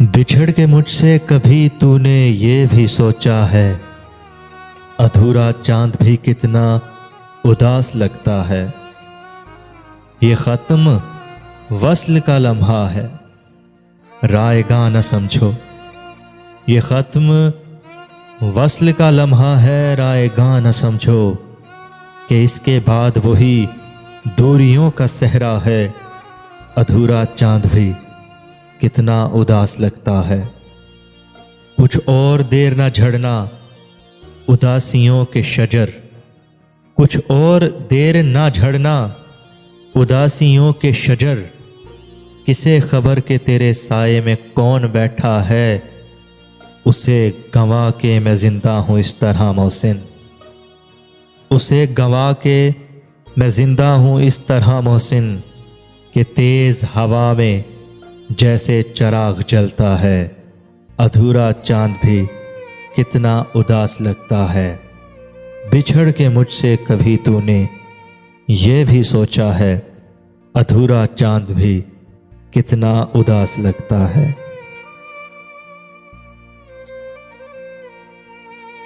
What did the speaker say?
बिछड़ के मुझसे कभी तूने ये भी सोचा है, अधूरा चांद भी कितना उदास लगता है। ये ख़त्म वस्ल का लम्हा है, रायगा न समझो। ये ख़त्म वस्ल का लम्हा है, रायगा न समझो कि इसके बाद वही दूरियों का सहरा है। अधूरा चांद भी कितना उदास लगता है। कुछ और देर न झड़ना उदासियों के शजर, कुछ और देर न झड़ना उदासियों के शजर। किसे खबर के तेरे साये में कौन बैठा है, उसे गंवा के मैं जिंदा हूँ इस तरह मोहसिन। उसे गंवा के मैं जिंदा हूँ इस तरह मोहसिन कि तेज हवा में जैसे चराग जलता है। अधूरा चांद भी कितना उदास लगता है। बिछड़ के मुझसे कभी तूने ये भी सोचा है, अधूरा चांद भी कितना उदास लगता है।